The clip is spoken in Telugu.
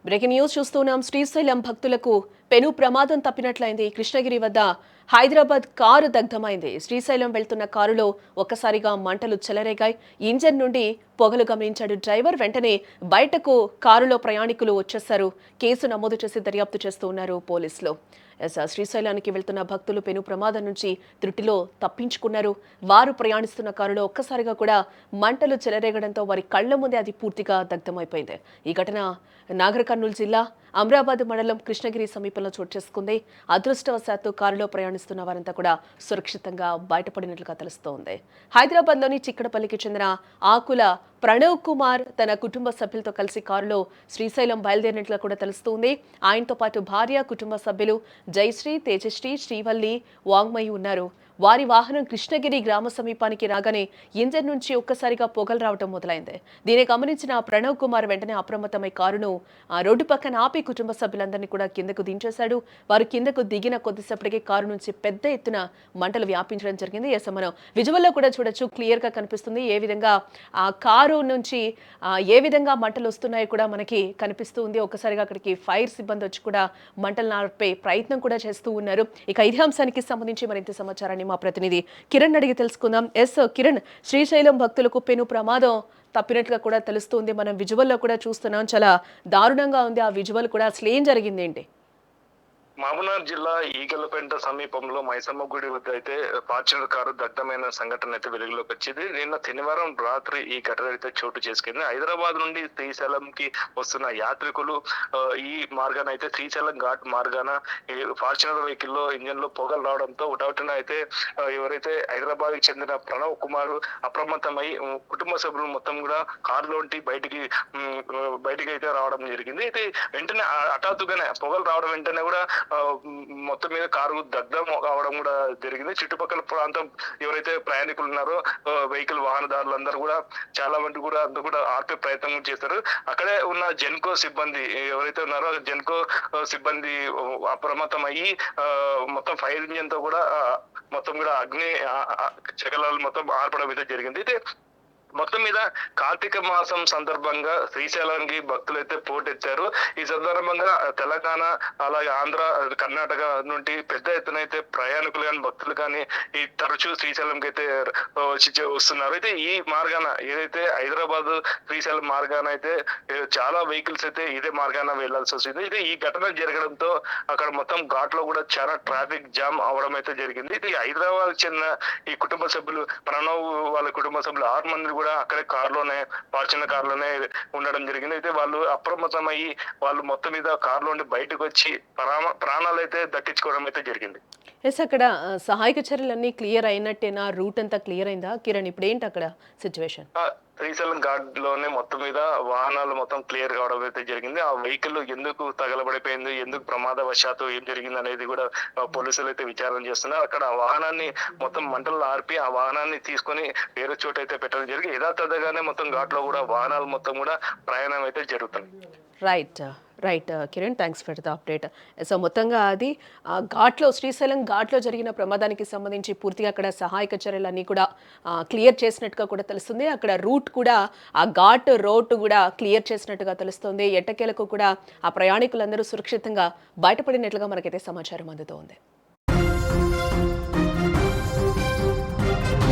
బ్రేకింగ్ న్యూస్ చూస్తున్నాం. శ్రీశైలం భక్తులకు పెను ప్రమాదం తప్పినట్లయింది. కృష్ణగిరి వద్ద హైదరాబాద్ కారు దగ్ధమైంది. శ్రీశైలం వెళ్తున్న కారులో ఒక్కసారిగా మంటలు చెలరేగాయి. ఇంజన్ నుండి పొగలు గమనించాడు డ్రైవర్. వెంటనే బయటకు కారులో ప్రయాణికులు వచ్చేశారు. కేసు నమోదు చేసి దర్యాప్తు చేస్తూ ఉన్నారు పోలీసులు. శ్రీశైలానికి వెళ్తున్న భక్తులు పెను ప్రమాదం నుంచి త్రుటిలో తప్పించుకున్నారు. వారు ప్రయాణిస్తున్న కారులో ఒక్కసారిగా కూడా మంటలు చెలరేగడంతో వారి కళ్ల ముందే అది పూర్తిగా దగ్ధమైపోయింది. ఈ ఘటన నాగర్ కర్నూలు జిల్లా అమరాబాద్ మండలం కృష్ణగిరి సమీపంలో చోటు చేసుకుంది. అదృష్టవశాత్తు కారులో ప్రయాణిస్తున్న వారంతా కూడా సురక్షితంగా బయటపడినట్లుగా తెలుస్తోంది. హైదరాబాద్లోని చిక్కడపల్లికి చెందిన ఆకుల ప్రణవ్ కుమార్ తన కుటుంబ సభ్యులతో కలిసి కారులో శ్రీశైలం బయలుదేరినట్లుగా కూడా తెలుస్తోంది. ఆయనతో పాటు భార్య, కుటుంబ సభ్యులు జయశ్రీ, తేజశ్రీ, శ్రీవల్లి, వాంగ్మయి ఉన్నారు. వారి వాహనం కృష్ణగిరి గ్రామ సమీపానికి రాగానే ఇంజన్ నుంచి ఒక్కసారిగా పొగలు రావడం మొదలైంది. దీన్ని గమనించిన ప్రణవ్ కుమార్ వెంటనే అప్రమత్తమై కారును రోడ్డు పక్కన ఆపి కుటుంబ సభ్యులందరినీ కూడా కిందకు దించేశాడు. వారు కిందకు దిగిన కొద్దిసేపటికి కారు నుంచి పెద్ద ఎత్తున మంటలు వ్యాపించడం జరిగింది. మనం విజువల్లో కూడా చూడొచ్చు, క్లియర్ గా కనిపిస్తుంది ఏ విధంగా ఆ కారు నుంచి ఏ విధంగా మంటలు వస్తున్నాయో కూడా మనకి కనిపిస్తూ ఉంది. ఒక్కసారిగా అక్కడికి ఫైర్ సిబ్బంది వచ్చి కూడా మంటలు ఆర్పే ప్రయత్నం కూడా చేస్తూ ఉన్నారు. ఇక ఇదే అంశానికి సంబంధించి మరింత సమాచారాన్ని మా ప్రతినిధి కిరణ్ అడిగి తెలుసుకుందాం. కిరణ్, శ్రీశైలం భక్తులకు పెను ప్రమాదం తప్పినట్లుగా కూడా తెలుస్తుంది. మనం విజువల్లో కూడా చూస్తున్నాం, చాలా దారుణంగా ఉంది ఆ విజువల్ కూడా. అసలు ఏం జరిగింది ఏంటి? మహబూబ్నగర్ జిల్లా ఈగలపేట సమీపంలో మైసమ్మ గుడి వద్ద అయితే ఫార్చునర్ కారు దగ్ధమైన సంఘటన అయితే వెలుగులోకి వచ్చింది. నిన్న శనివారం రాత్రి ఈ ఘటన అయితే చోటు చేసుకుంది. హైదరాబాద్ నుండి శ్రీశైలం కి వస్తున్న యాత్రికులు ఈ మార్గాన అయితే శ్రీశైలం ఘాట్ మార్గాన ఫార్చునర్ వెహికల్ లో ఇంజన్ లో పొగలు రావడంతో ఒకటన అయితే ఎవరైతే హైదరాబాద్ కి చెందిన ప్రణవ్ కుమార్ అప్రమత్తమై కుటుంబ సభ్యులు మొత్తం కూడా కారులోంటి బయటికి అయితే రావడం జరిగింది. అయితే వెంటనే హఠాత్తుగానే పొగలు రావడం వెంటనే కూడా మొత్తం మీద కారు దగ్ధం కావడం కూడా జరిగింది. చుట్టుపక్కల ప్రాంతం ఎవరైతే ప్రయాణికులు ఉన్నారో వెహికల్ వాహనదారులందరూ కూడా చాలా మంది కూడా అందరూ కూడా ఆపే ప్రయత్నం చేస్తారు. అక్కడే ఉన్న జెన్కో సిబ్బంది ఎవరైతే ఉన్నారో జెన్కో సిబ్బంది అప్రమత్తం అయ్యి మొత్తం ఫైర్ ఇంజిన్ తో కూడా మొత్తం కూడా అగ్ని శకలాలు మొత్తం ఆర్పడం అయితే జరిగింది. అయితే మొత్తం మీద కార్తీక మాసం సందర్భంగా శ్రీశైలానికి భక్తులు అయితే పోటెత్తారు. ఈ సందర్భంగా తెలంగాణ అలాగే ఆంధ్ర, కర్ణాటక నుండి పెద్ద ఎత్తున అయితే ప్రయాణికులు కానీ భక్తులు కానీ ఈ తరచూ శ్రీశైలంకి అయితే వస్తున్నారు. అయితే ఈ మార్గాన ఏదైతే హైదరాబాద్ శ్రీశైలం మార్గాన అయితే చాలా వెహికల్స్ అయితే ఇదే మార్గాన వెళ్లాల్సి వస్తుంది. అయితే ఈ ఘటన జరగడంతో అక్కడ మొత్తం ఘాట్ లో కూడా చాలా ట్రాఫిక్ జామ్ అవడం అయితే జరిగింది. ఇది హైదరాబాద్ చెందిన ఈ కుటుంబ సభ్యులు ప్రణవ్ వాళ్ళ కుటుంబ సభ్యులు 6 మంది కూడా అక్కడే కారులోనే ఫార్చునర్ కారులోనే ఉండడం జరిగింది. అయితే వాళ్ళు అప్రమత్తమయ్యి వాళ్ళు మొత్తం మీద కారులోండి బయటకు వచ్చి ప్రాణాలు అయితే దక్కించుకోవడం అయితే జరిగింది. అక్కడ సహాయక చర్యలన్నీ క్లియర్ అయినట్టేనా? రూట్ అంతా క్లియర్ అయిందా కిరణ్? ఇప్పుడు ఏంటి అక్కడ సిచ్యువేషన్? శ్రీశైలం ఘాట్ లోనే మొత్తం మీద వాహనాలు మొత్తం క్లియర్ కావడం అయితే జరిగింది. ఆ వెహికల్ ఎందుకు తగలబడిపోయింది, ఎందుకు ప్రమాదవశాత్తు ఏం జరిగింది అనేది కూడా పోలీసులు అయితే విచారణ చేస్తున్నారు. అక్కడ ఆ వాహనాన్ని మొత్తం మంటలు ఆర్పి ఆ వాహనాన్ని తీసుకొని వేరే చోట అయితే పెట్టడం జరిగింది. యథాతథగానే మొత్తం ఘాట్ లో కూడా వాహనాలు మొత్తం కూడా ప్రయాణం అయితే జరుగుతుంది. Right Kiran, thanks for the update. So మొత్తంగా అది ఘాట్లో, శ్రీశైలం ఘాట్లో జరిగిన ప్రమాదానికి సంబంధించి పూర్తిగా అక్కడ సహాయక చర్యలన్నీ కూడా క్లియర్ చేసినట్టుగా కూడా తెలుస్తుంది. అక్కడ రూట్ కూడా, ఆ ఘాట్ రోడ్ కూడా క్లియర్ చేసినట్టుగా తెలుస్తుంది. ఎట్టకేలకు కూడా ఆ ప్రయాణికులందరూ సురక్షితంగా బయటపడినట్లుగా మనకైతే సమాచారం అందుతోంది.